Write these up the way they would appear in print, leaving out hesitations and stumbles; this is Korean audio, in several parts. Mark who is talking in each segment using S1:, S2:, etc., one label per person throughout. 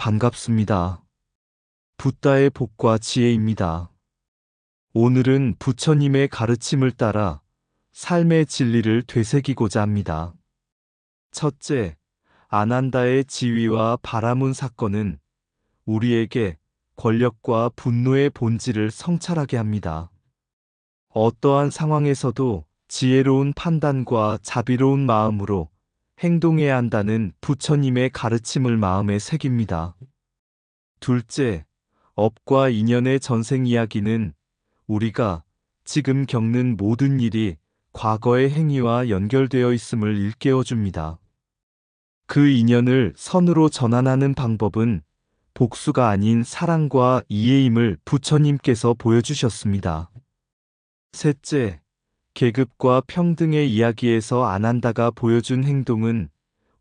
S1: 반갑습니다. 붓다의 복과 지혜입니다. 오늘은 부처님의 가르침을 따라 삶의 진리를 되새기고자 합니다. 첫째, 아난다의 지위와 바라문 사건은 우리에게 권력과 분노의 본질을 성찰하게 합니다. 어떠한 상황에서도 지혜로운 판단과 자비로운 마음으로 행동해야 한다는 부처님의 가르침을 마음에 새깁니다. 둘째, 업과 인연의 전생 이야기는 우리가 지금 겪는 모든 일이 과거의 행위와 연결되어 있음을 일깨워줍니다. 그 인연을 선으로 전환하는 방법은 복수가 아닌 사랑과 이해임을 부처님께서 보여주셨습니다. 셋째, 계급과 평등의 이야기에서 아난다가 보여준 행동은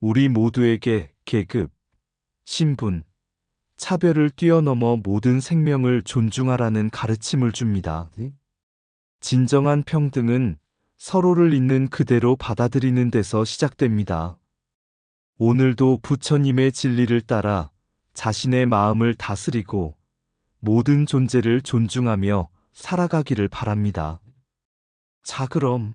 S1: 우리 모두에게 계급, 신분, 차별을 뛰어넘어 모든 생명을 존중하라는 가르침을 줍니다. 진정한 평등은 서로를 있는 그대로 받아들이는 데서 시작됩니다. 오늘도 부처님의 진리를 따라 자신의 마음을 다스리고 모든 존재를 존중하며 살아가기를 바랍니다. 자, 그럼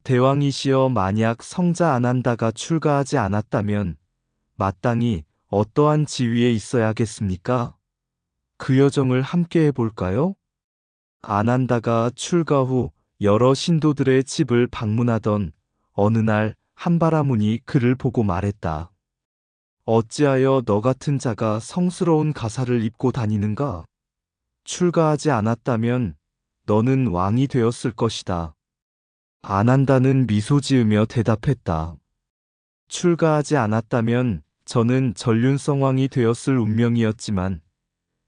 S1: 대왕이시여, 만약 성자 아난다가 출가하지 않았다면 마땅히 어떠한 지위에 있어야겠습니까? 그 여정을 함께 해볼까요? 아난다가 출가 후 여러 신도들의 집을 방문하던 어느 날 한바라문이 그를 보고 말했다. 어찌하여 너 같은 자가 성스러운 가사를 입고 다니는가? 출가하지 않았다면 너는 왕이 되었을 것이다. 아난다는 미소 지으며 대답했다. 출가하지 않았다면 저는 전륜성왕이 되었을 운명이었지만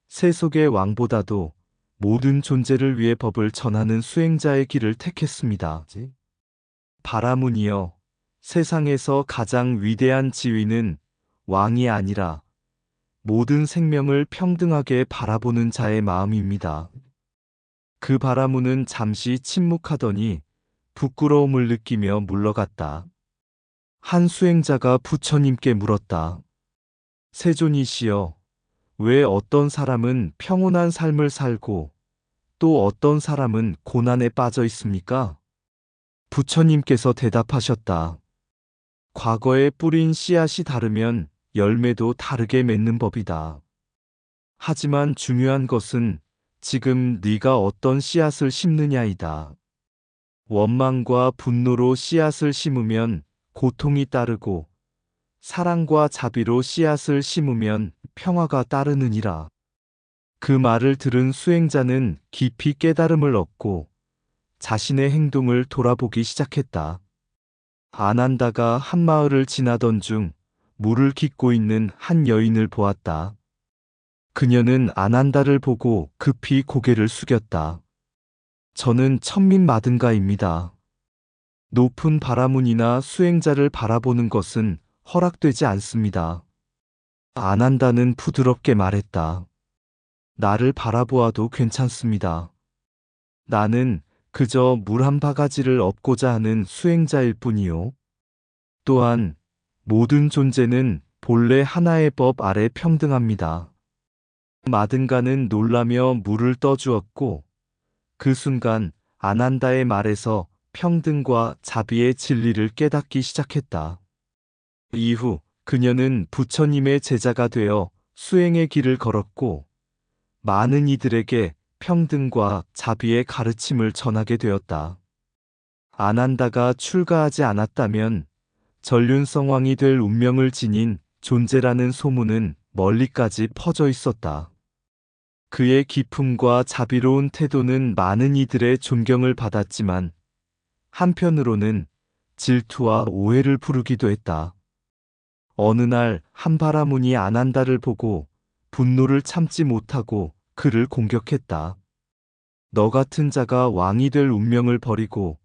S1: 세속의 왕보다도 모든 존재를 위해 법을 전하는 수행자의 길을 택했습니다. 바라문이여, 세상에서 가장 위대한 지위는 왕이 아니라 모든 생명을 평등하게 바라보는 자의 마음입니다. 그 바라문은 잠시 침묵하더니 부끄러움을 느끼며 물러갔다. 한 수행자가 부처님께 물었다. 세존이시여, 왜 어떤 사람은 평온한 삶을 살고 또 어떤 사람은 고난에 빠져 있습니까? 부처님께서 대답하셨다. 과거에 뿌린 씨앗이 다르면 열매도 다르게 맺는 법이다. 하지만 중요한 것은 지금 네가 어떤 씨앗을 심느냐이다. 원망과 분노로 씨앗을 심으면 고통이 따르고 사랑과 자비로 씨앗을 심으면 평화가 따르느니라. 그 말을 들은 수행자는 깊이 깨달음을 얻고 자신의 행동을 돌아보기 시작했다. 아난다가 한 마을을 지나던 중 물을 깃고 있는 한 여인을 보았다. 그녀는 아난다를 보고 급히 고개를 숙였다. 저는 천민마등가입니다. 높은 바라문이나 수행자를 바라보는 것은 허락되지 않습니다. 아난다는 부드럽게 말했다. 나를 바라보아도 괜찮습니다. 나는 그저 물 한 바가지를 얻고자 하는 수행자일 뿐이요. 또한 모든 존재는 본래 하나의 법 아래 평등합니다. 마등가는 놀라며 물을 떠주었고 그 순간 아난다의 말에서 평등과 자비의 진리를 깨닫기 시작했다. 이후 그녀는 부처님의 제자가 되어 수행의 길을 걸었고 많은 이들에게 평등과 자비의 가르침을 전하게 되었다. 아난다가 출가하지 않았다면 전륜성왕이 될 운명을 지닌 존재라는 소문은 멀리까지 퍼져 있었다. 그의 기품과 자비로운 태도는 많은 이들의 존경을 받았지만 한편으로는 질투와 오해를 부르기도 했다. 어느 날 한바라문이 아난다를 보고 분노를 참지 못하고 그를 공격했다. 너 같은 자가 왕이 될 운명을 버리고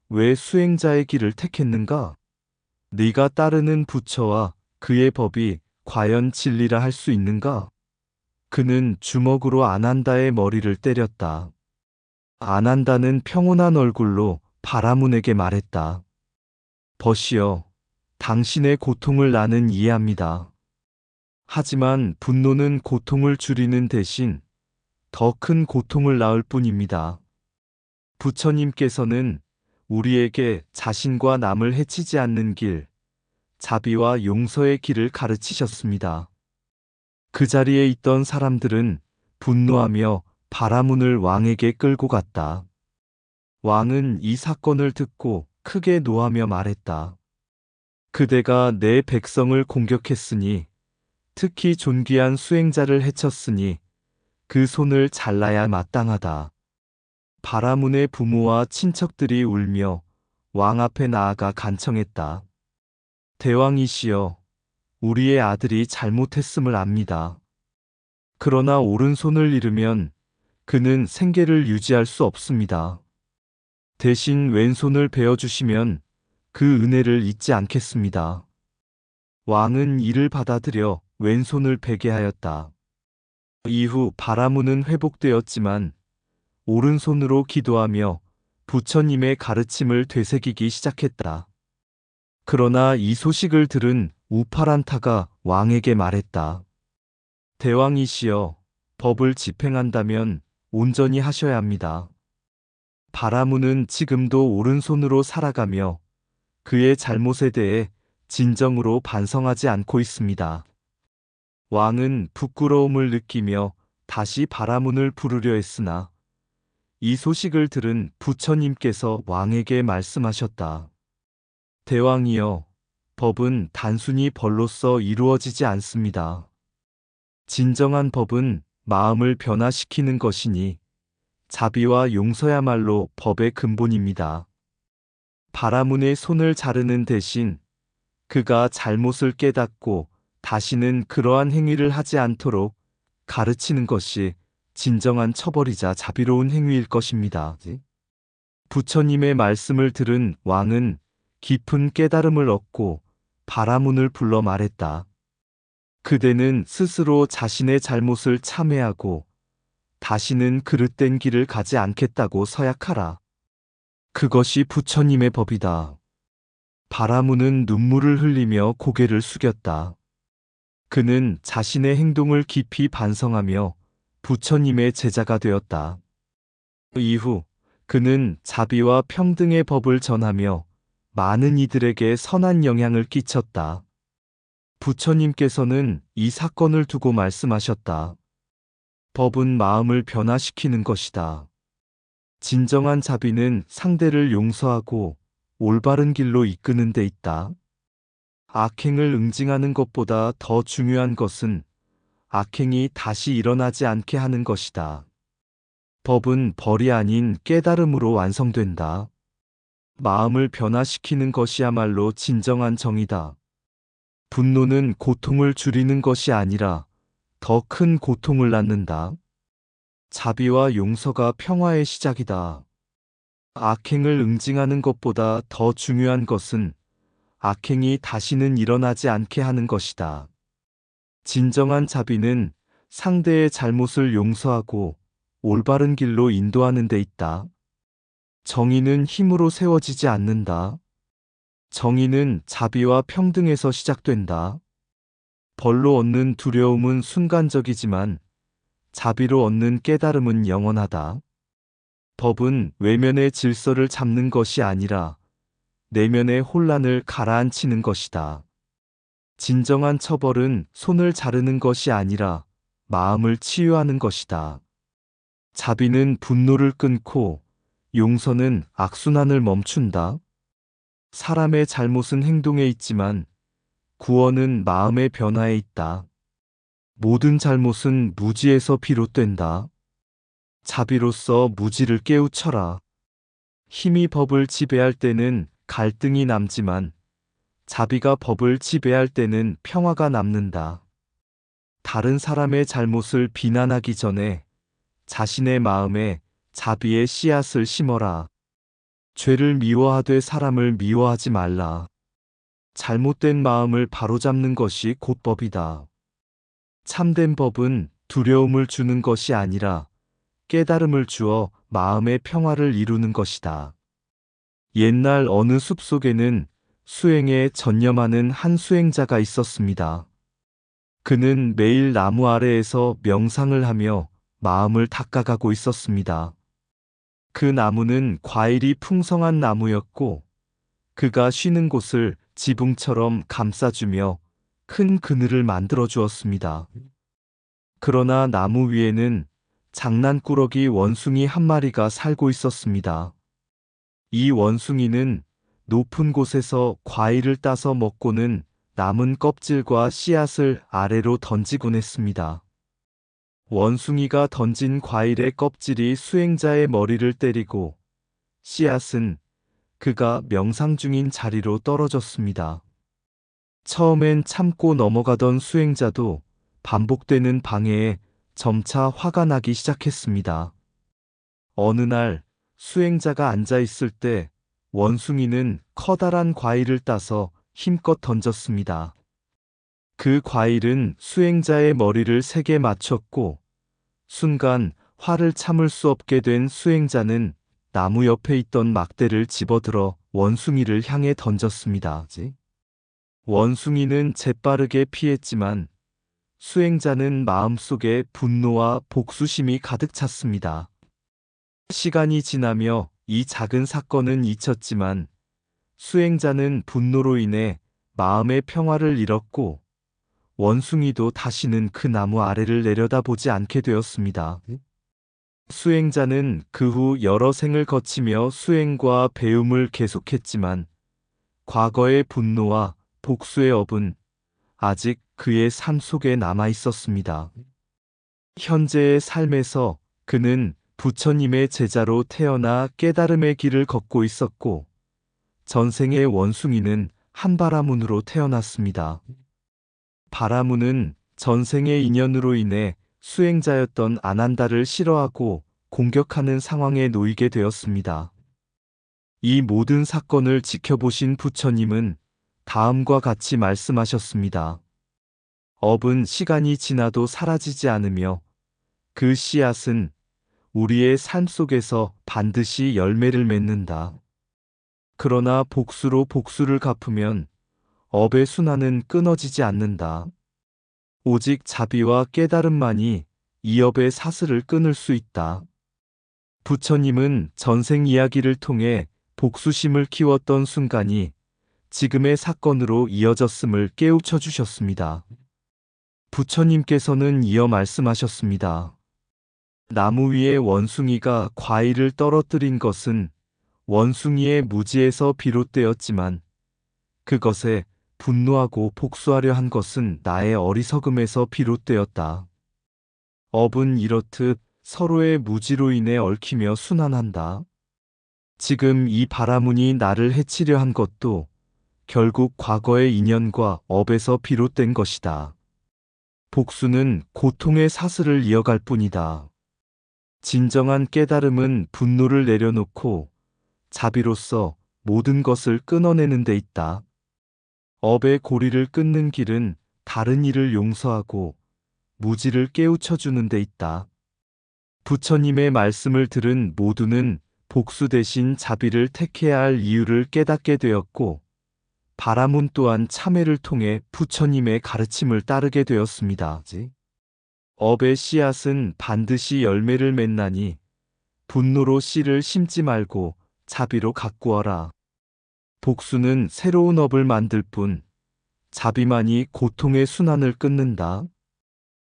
S1: 왜 수행자의 길을 택했는가? 네가 따르는 부처와 그의 법이 과연 진리라 할 수 있는가? 그는 주먹으로 아난다의 머리를 때렸다. 아난다는 평온한 얼굴로 바라문에게 말했다. 벗이여, 당신의 고통을 나는 이해합니다. 하지만 분노는 고통을 줄이는 대신 더 큰 고통을 낳을 뿐입니다. 부처님께서는 우리에게 자신과 남을 해치지 않는 길, 자비와 용서의 길을 가르치셨습니다. 그 자리에 있던 사람들은 분노하며 바라문을 왕에게 끌고 갔다. 왕은 이 사건을 듣고 크게 노하며 말했다. 그대가 내 백성을 공격했으니, 특히 존귀한 수행자를 해쳤으니 그 손을 잘라야 마땅하다. 바라문의 부모와 친척들이 울며 왕 앞에 나아가 간청했다. 대왕이시여, 우리의 아들이 잘못했음을 압니다. 그러나 오른손을 잃으면 그는 생계를 유지할 수 없습니다. 대신 왼손을 베어주시면 그 은혜를 잊지 않겠습니다. 왕은 이를 받아들여 왼손을 베게 하였다. 이후 바라문은 회복되었지만 오른손으로 기도하며 부처님의 가르침을 되새기기 시작했다. 그러나 이 소식을 들은 우파란타가 왕에게 말했다. 대왕이시여, 법을 집행한다면 온전히 하셔야 합니다. 바라문은 지금도 오른손으로 살아가며 그의 잘못에 대해 진정으로 반성하지 않고 있습니다. 왕은 부끄러움을 느끼며 다시 바라문을 부르려 했으나 이 소식을 들은 부처님께서 왕에게 말씀하셨다. 대왕이여, 법은 단순히 벌로써 이루어지지 않습니다. 진정한 법은 마음을 변화시키는 것이니 자비와 용서야말로 법의 근본입니다. 바라문의 손을 자르는 대신 그가 잘못을 깨닫고 다시는 그러한 행위를 하지 않도록 가르치는 것이 진정한 처벌이자 자비로운 행위일 것입니다. 부처님의 말씀을 들은 왕은 깊은 깨달음을 얻고 바라문을 불러 말했다. 그대는 스스로 자신의 잘못을 참회하고 다시는 그릇된 길을 가지 않겠다고 서약하라. 그것이 부처님의 법이다. 바라문은 눈물을 흘리며 고개를 숙였다. 그는 자신의 행동을 깊이 반성하며 부처님의 제자가 되었다. 이후 그는 자비와 평등의 법을 전하며 많은 이들에게 선한 영향을 끼쳤다. 부처님께서는 이 사건을 두고 말씀하셨다. 법은 마음을 변화시키는 것이다. 진정한 자비는 상대를 용서하고 올바른 길로 이끄는 데 있다. 악행을 응징하는 것보다 더 중요한 것은 악행이 다시 일어나지 않게 하는 것이다. 법은 벌이 아닌 깨달음으로 완성된다. 마음을 변화시키는 것이야말로 진정한 정의다. 분노는 고통을 줄이는 것이 아니라 더 큰 고통을 낳는다. 자비와 용서가 평화의 시작이다. 악행을 응징하는 것보다 더 중요한 것은 악행이 다시는 일어나지 않게 하는 것이다. 진정한 자비는 상대의 잘못을 용서하고 올바른 길로 인도하는 데 있다. 정의는 힘으로 세워지지 않는다. 정의는 자비와 평등에서 시작된다. 벌로 얻는 두려움은 순간적이지만 자비로 얻는 깨달음은 영원하다. 법은 외면의 질서를 잡는 것이 아니라 내면의 혼란을 가라앉히는 것이다. 진정한 처벌은 손을 자르는 것이 아니라 마음을 치유하는 것이다. 자비는 분노를 끊고 용서는 악순환을 멈춘다. 사람의 잘못은 행동에 있지만 구원은 마음의 변화에 있다. 모든 잘못은 무지에서 비롯된다. 자비로서 무지를 깨우쳐라. 힘이 법을 지배할 때는 갈등이 남지만 자비가 법을 지배할 때는 평화가 남는다. 다른 사람의 잘못을 비난하기 전에 자신의 마음에 자비의 씨앗을 심어라. 죄를 미워하되 사람을 미워하지 말라. 잘못된 마음을 바로잡는 것이 곧 법이다. 참된 법은 두려움을 주는 것이 아니라 깨달음을 주어 마음의 평화를 이루는 것이다. 옛날 어느 숲속에는 수행에 전념하는 한 수행자가 있었습니다. 그는 매일 나무 아래에서 명상을 하며 마음을 닦아가고 있었습니다. 그 나무는 과일이 풍성한 나무였고 그가 쉬는 곳을 지붕처럼 감싸주며 큰 그늘을 만들어 주었습니다. 그러나 나무 위에는 장난꾸러기 원숭이 한 마리가 살고 있었습니다. 이 원숭이는 높은 곳에서 과일을 따서 먹고는 남은 껍질과 씨앗을 아래로 던지곤 했습니다. 원숭이가 던진 과일의 껍질이 수행자의 머리를 때리고 씨앗은 그가 명상 중인 자리로 떨어졌습니다. 처음엔 참고 넘어가던 수행자도 반복되는 방해에 점차 화가 나기 시작했습니다. 어느 날 수행자가 앉아 있을 때 원숭이는 커다란 과일을 따서 힘껏 던졌습니다. 그 과일은 수행자의 머리를 세게 맞췄고 순간 화를 참을 수 없게 된 수행자는 나무 옆에 있던 막대를 집어들어 원숭이를 향해 던졌습니다. 원숭이는 재빠르게 피했지만 수행자는 마음속에 분노와 복수심이 가득 찼습니다. 시간이 지나며 이 작은 사건은 잊혔지만 수행자는 분노로 인해 마음의 평화를 잃었고 원숭이도 다시는 그 나무 아래를 내려다보지 않게 되었습니다. 수행자는 그 후 여러 생을 거치며 수행과 배움을 계속했지만 과거의 분노와 복수의 업은 아직 그의 삶 속에 남아 있었습니다. 현재의 삶에서 그는 부처님의 제자로 태어나 깨달음의 길을 걷고 있었고 전생의 원숭이는 한바라문으로 태어났습니다. 바라문은 전생의 인연으로 인해 수행자였던 아난다를 싫어하고 공격하는 상황에 놓이게 되었습니다. 이 모든 사건을 지켜보신 부처님은 다음과 같이 말씀하셨습니다. 업은 시간이 지나도 사라지지 않으며 그 씨앗은 우리의 삶 속에서 반드시 열매를 맺는다. 그러나 복수로 복수를 갚으면 업의 순환은 끊어지지 않는다. 오직 자비와 깨달음만이 이 업의 사슬을 끊을 수 있다. 부처님은 전생 이야기를 통해 복수심을 키웠던 순간이 지금의 사건으로 이어졌음을 깨우쳐 주셨습니다. 부처님께서는 이어 말씀하셨습니다. 나무 위에 원숭이가 과일을 떨어뜨린 것은 원숭이의 무지에서 비롯되었지만 그것에 분노하고 복수하려 한 것은 나의 어리석음에서 비롯되었다. 업은 이렇듯 서로의 무지로 인해 얽히며 순환한다. 지금 이 바라문이 나를 해치려 한 것도 결국 과거의 인연과 업에서 비롯된 것이다. 복수는 고통의 사슬을 이어갈 뿐이다. 진정한 깨달음은 분노를 내려놓고 자비로서 모든 것을 끊어내는 데 있다. 업의 고리를 끊는 길은 다른 이를 용서하고 무지를 깨우쳐주는 데 있다. 부처님의 말씀을 들은 모두는 복수 대신 자비를 택해야 할 이유를 깨닫게 되었고 바라문 또한 참회를 통해 부처님의 가르침을 따르게 되었습니다. 업의 씨앗은 반드시 열매를 맺나니 분노로 씨를 심지 말고 자비로 가꾸어라. 복수는 새로운 업을 만들 뿐 자비만이 고통의 순환을 끊는다.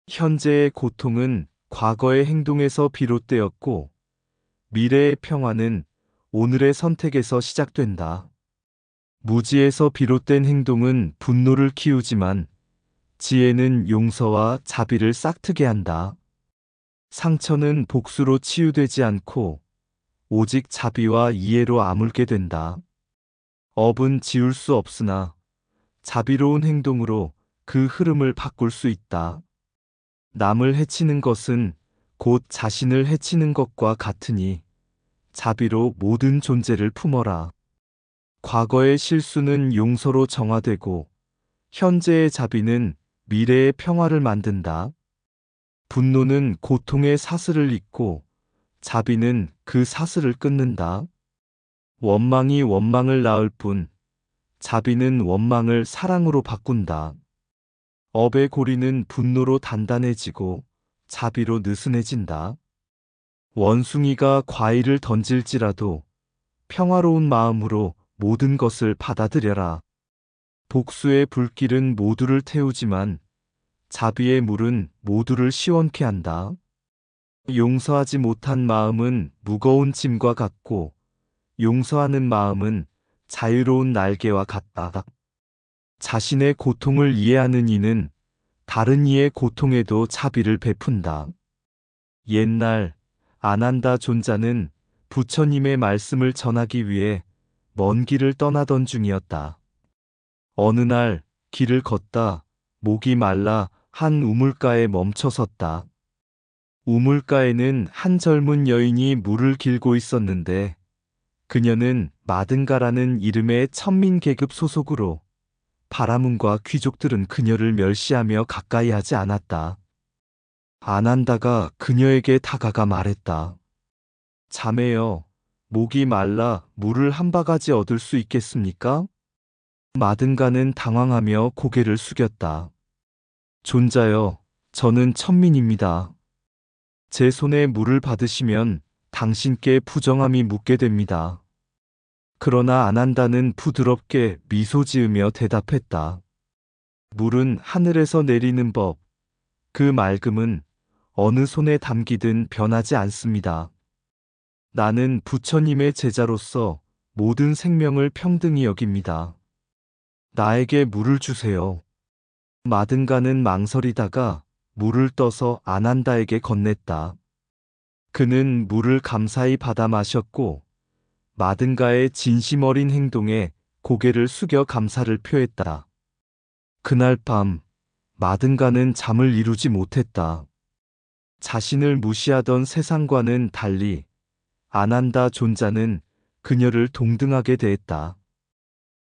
S1: 현재의 고통은 과거의 행동에서 비롯되었고 미래의 평화는 오늘의 선택에서 시작된다. 무지에서 비롯된 행동은 분노를 키우지만 지혜는 용서와 자비를 싹트게 한다. 상처는 복수로 치유되지 않고 오직 자비와 이해로 아물게 된다. 업은 지울 수 없으나 자비로운 행동으로 그 흐름을 바꿀 수 있다. 남을 해치는 것은 곧 자신을 해치는 것과 같으니 자비로 모든 존재를 품어라. 과거의 실수는 용서로 정화되고 현재의 자비는 미래의 평화를 만든다. 분노는 고통의 사슬을 잇고 자비는 그 사슬을 끊는다. 원망이 원망을 낳을 뿐 자비는 원망을 사랑으로 바꾼다. 업의 고리는 분노로 단단해지고 자비로 느슨해진다. 원숭이가 과일을 던질지라도 평화로운 마음으로 모든 것을 받아들여라. 복수의 불길은 모두를 태우지만 자비의 물은 모두를 시원케 한다. 용서하지 못한 마음은 무거운 짐과 같고 용서하는 마음은 자유로운 날개와 같다. 자신의 고통을 이해하는 이는 다른 이의 고통에도 자비를 베푼다. 옛날 아난다 존자는 부처님의 말씀을 전하기 위해 먼 길을 떠나던 중이었다. 어느 날 길을 걷다 목이 말라 한 우물가에 멈춰 섰다. 우물가에는 한 젊은 여인이 물을 길고 있었는데 그녀는 마든가라는 이름의 천민 계급 소속으로 바라문과 귀족들은 그녀를 멸시하며 가까이 하지 않았다. 아난다가 그녀에게 다가가 말했다. 자매여, 목이 말라 물을 한 바가지 얻을 수 있겠습니까? 마든가는 당황하며 고개를 숙였다. 존자여, 저는 천민입니다. 제 손에 물을 받으시면 당신께 부정함이 묻게 됩니다. 그러나 아난다는 부드럽게 미소 지으며 대답했다. 물은 하늘에서 내리는 법, 그 맑음은 어느 손에 담기든 변하지 않습니다. 나는 부처님의 제자로서 모든 생명을 평등히 여깁니다. 나에게 물을 주세요. 마든가는 망설이다가 물을 떠서 아난다에게 건넸다. 그는 물을 감사히 받아 마셨고 마든가의 진심 어린 행동에 고개를 숙여 감사를 표했다. 그날 밤 마든가는 잠을 이루지 못했다. 자신을 무시하던 세상과는 달리 아난다 존자는 그녀를 동등하게 대했다.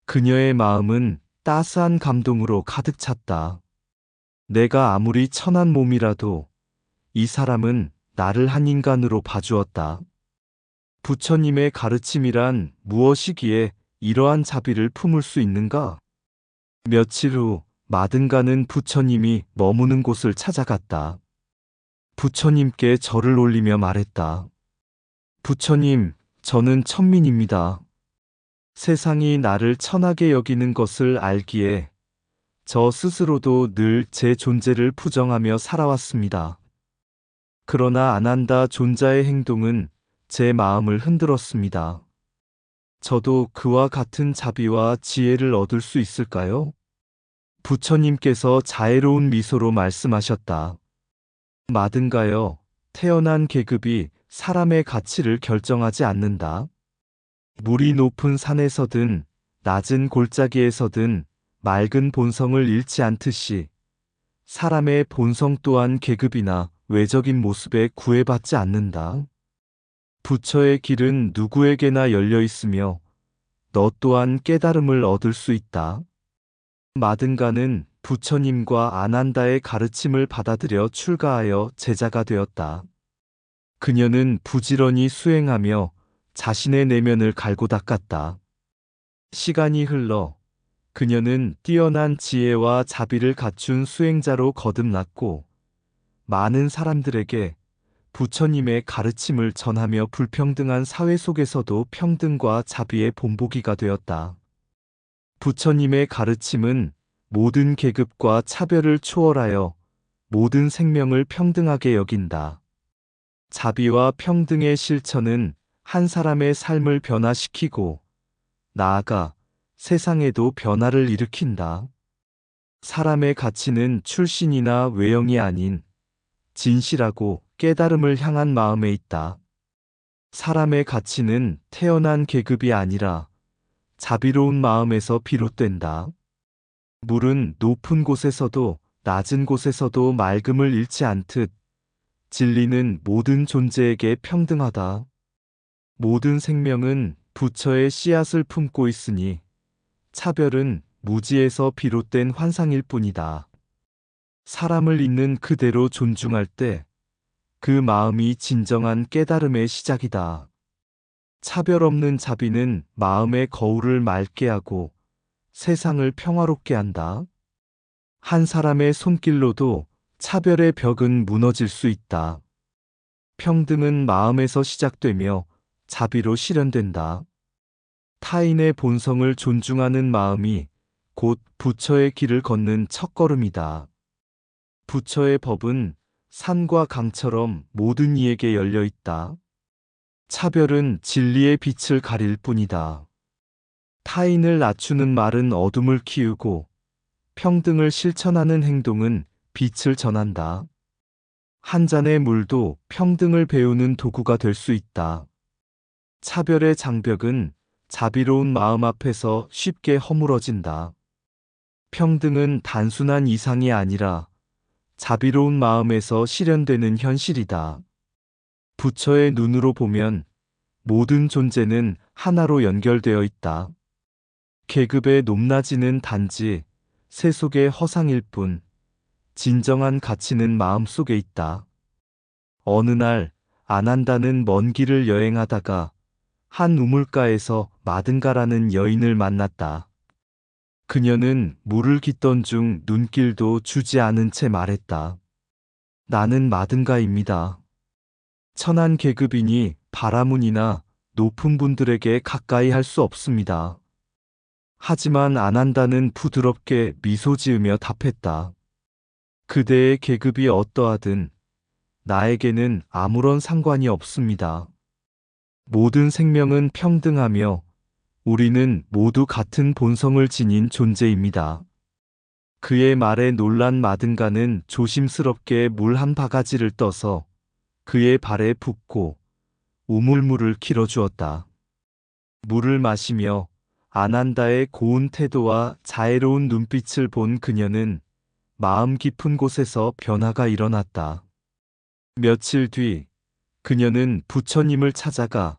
S1: 그녀의 마음은 따스한 감동으로 가득 찼다. 내가 아무리 천한 몸이라도 이 사람은 나를 한 인간으로 봐주었다. 부처님의 가르침이란 무엇이기에 이러한 자비를 품을 수 있는가? 며칠 후 마든가는 부처님이 머무는 곳을 찾아갔다. 부처님께 절을 올리며 말했다. 부처님, 저는 천민입니다. 세상이 나를 천하게 여기는 것을 알기에 저 스스로도 늘 제 존재를 부정하며 살아왔습니다. 그러나 아난다 존자의 행동은 제 마음을 흔들었습니다. 저도 그와 같은 자비와 지혜를 얻을 수 있을까요? 부처님께서 자애로운 미소로 말씀하셨다. 마든가여, 태어난 계급이 사람의 가치를 결정하지 않는다. 물이 높은 산에서든 낮은 골짜기에서든 맑은 본성을 잃지 않듯이 사람의 본성 또한 계급이나 외적인 모습에 구애받지 않는다. 부처의 길은 누구에게나 열려 있으며 너 또한 깨달음을 얻을 수 있다. 마든가는 부처님과 아난다의 가르침을 받아들여 출가하여 제자가 되었다. 그녀는 부지런히 수행하며 자신의 내면을 갈고 닦았다. 시간이 흘러 그녀는 뛰어난 지혜와 자비를 갖춘 수행자로 거듭났고 많은 사람들에게 부처님의 가르침을 전하며 불평등한 사회 속에서도 평등과 자비의 본보기가 되었다. 부처님의 가르침은 모든 계급과 차별을 초월하여 모든 생명을 평등하게 여긴다. 자비와 평등의 실천은 한 사람의 삶을 변화시키고 나아가 세상에도 변화를 일으킨다. 사람의 가치는 출신이나 외형이 아닌 진실하고 깨달음을 향한 마음에 있다. 사람의 가치는 태어난 계급이 아니라 자비로운 마음에서 비롯된다. 물은 높은 곳에서도 낮은 곳에서도 맑음을 잃지 않듯 진리는 모든 존재에게 평등하다. 모든 생명은 부처의 씨앗을 품고 있으니 차별은 무지에서 비롯된 환상일 뿐이다. 사람을 있는 그대로 존중할 때 그 마음이 진정한 깨달음의 시작이다. 차별 없는 자비는 마음의 거울을 맑게 하고 세상을 평화롭게 한다. 한 사람의 손길로도 차별의 벽은 무너질 수 있다. 평등은 마음에서 시작되며 자비로 실현된다. 타인의 본성을 존중하는 마음이 곧 부처의 길을 걷는 첫걸음이다. 부처의 법은 산과 강처럼 모든 이에게 열려 있다. 차별은 진리의 빛을 가릴 뿐이다. 타인을 낮추는 말은 어둠을 키우고 평등을 실천하는 행동은 빛을 전한다. 한 잔의 물도 평등을 배우는 도구가 될 수 있다. 차별의 장벽은 자비로운 마음 앞에서 쉽게 허물어진다. 평등은 단순한 이상이 아니라 자비로운 마음에서 실현되는 현실이다. 부처의 눈으로 보면 모든 존재는 하나로 연결되어 있다. 계급의 높낮이는 단지 세속의 허상일 뿐, 진정한 가치는 마음 속에 있다. 어느 날 아난다는 먼 길을 여행하다가 한 우물가에서 마든가라는 여인을 만났다. 그녀는 물을 깃던 중 눈길도 주지 않은 채 말했다. 나는 마든가입니다. 천한 계급이니 바라문이나 높은 분들에게 가까이 할 수 없습니다. 하지만 아난다는 부드럽게 미소 지으며 답했다. 그대의 계급이 어떠하든 나에게는 아무런 상관이 없습니다. 모든 생명은 평등하며 우리는 모두 같은 본성을 지닌 존재입니다. 그의 말에 놀란 마든가는 조심스럽게 물 한 바가지를 떠서 그의 발에 붓고 우물물을 길어주었다. 물을 마시며 아난다의 고운 태도와 자애로운 눈빛을 본 그녀는 마음 깊은 곳에서 변화가 일어났다. 며칠 뒤 그녀는 부처님을 찾아가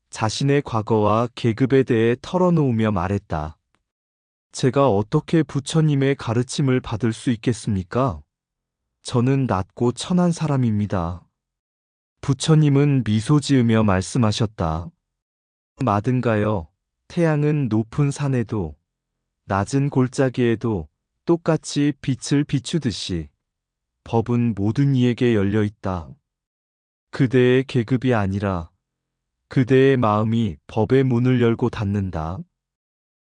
S1: 자신의 과거와 계급에 대해 털어놓으며 말했다. 제가 어떻게 부처님의 가르침을 받을 수 있겠습니까? 저는 낮고 천한 사람입니다. 부처님은 미소 지으며 말씀하셨다. 마든가여, 태양은 높은 산에도 낮은 골짜기에도 똑같이 빛을 비추듯이 법은 모든 이에게 열려 있다. 그대의 계급이 아니라 그대의 마음이 법의 문을 열고 닫는다.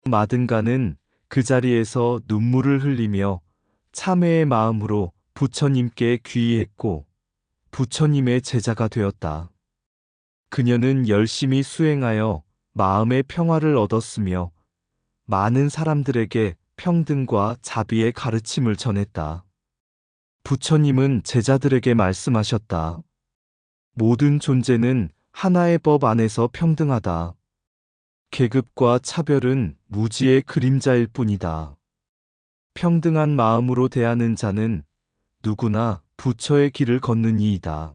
S1: 마든가는 그 자리에서 눈물을 흘리며 참회의 마음으로 부처님께 귀의했고 부처님의 제자가 되었다. 그녀는 열심히 수행하여 마음의 평화를 얻었으며 많은 사람들에게 평등과 자비의 가르침을 전했다. 부처님은 제자들에게 말씀하셨다. 모든 존재는 하나의 법 안에서 평등하다. 계급과 차별은 무지의 그림자일 뿐이다. 평등한 마음으로 대하는 자는 누구나 부처의 길을 걷는 이이다.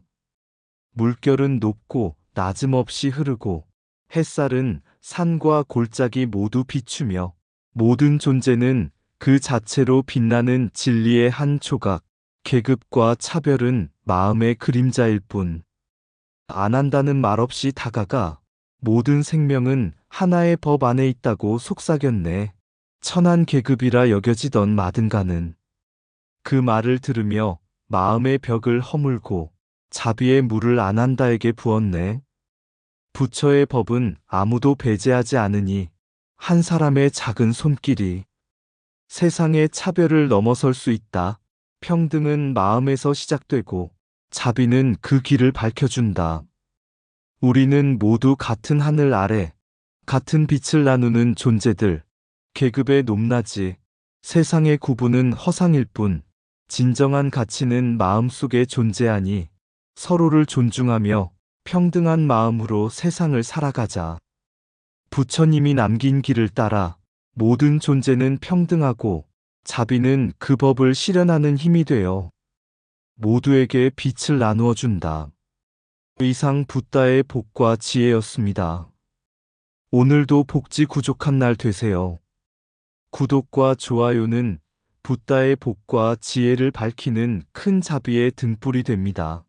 S1: 물결은 높고 낮음 없이 흐르고 햇살은 산과 골짜기 모두 비추며 모든 존재는 그 자체로 빛나는 진리의 한 조각. 계급과 차별은 마음의 그림자일 뿐. 안 한다는 말 없이 다가가 모든 생명은 하나의 법 안에 있다고 속삭였네. 천한 계급이라 여겨지던 마든가는 그 말을 들으며 마음의 벽을 허물고 자비의 물을 아난다에게 부었네. 부처의 법은 아무도 배제하지 않으니 한 사람의 작은 손길이 세상의 차별을 넘어설 수 있다. 평등은 마음에서 시작되고 자비는 그 길을 밝혀준다. 우리는 모두 같은 하늘 아래 같은 빛을 나누는 존재들. 계급의 높낮이, 세상의 구분은 허상일 뿐 진정한 가치는 마음속에 존재하니 서로를 존중하며 평등한 마음으로 세상을 살아가자. 부처님이 남긴 길을 따라 모든 존재는 평등하고 자비는 그 법을 실현하는 힘이 되어 모두에게 빛을 나누어 준다. 이상 붓다의 복과 지혜였습니다. 오늘도 복지 구족한 날 되세요. 구독과 좋아요는 붓다의 복과 지혜를 밝히는 큰 자비의 등불이 됩니다.